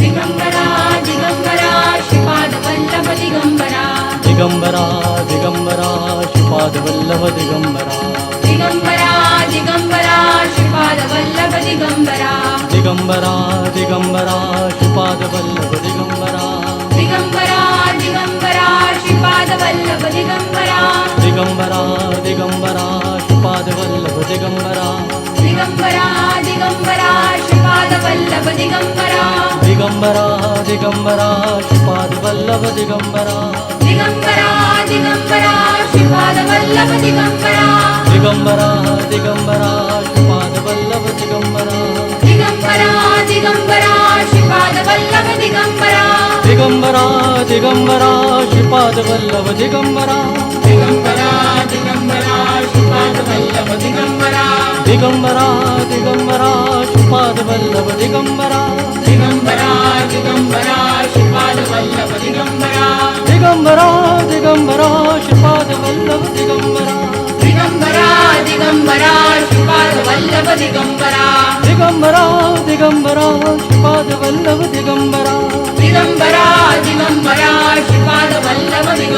Digambara Digambara Shripad Vallabh Digambara Digambara Digambara Shripad Vallabh Digambara Digambara Digambara Shripad Vallabh Digambara Digambara Digambara Shripad Vallabh Digambara Digambara Digambara Shripad Vallabh Digambara Digambara Digambara Shripad Vallabh Digambara Digambara Digambara Shripad Vallabh Digambara Digambara Digambara Shripad Vallabh Digambara Digambara Digambara Shripad Vallabh Digambara Digambara Digambara Shripad Vallabh Digambara Digambara Digambara Shripad Vallabh Digambara Digambara Digambara Shripad Vallabh Digambara Digambara Digambara Shripad Vallabh Digambara Digambara Digambara Shripad Vallabh Digambara Digambara Digambara Shripad Vallabh Digambara Digambara Digambara Shripad Vallabh Digambara Digambara Digambara Shripad Vallabh Digambara Digambara Digambara Shripad Vallabh Digambara Digambara Digambara Shripad Vallabh Digambara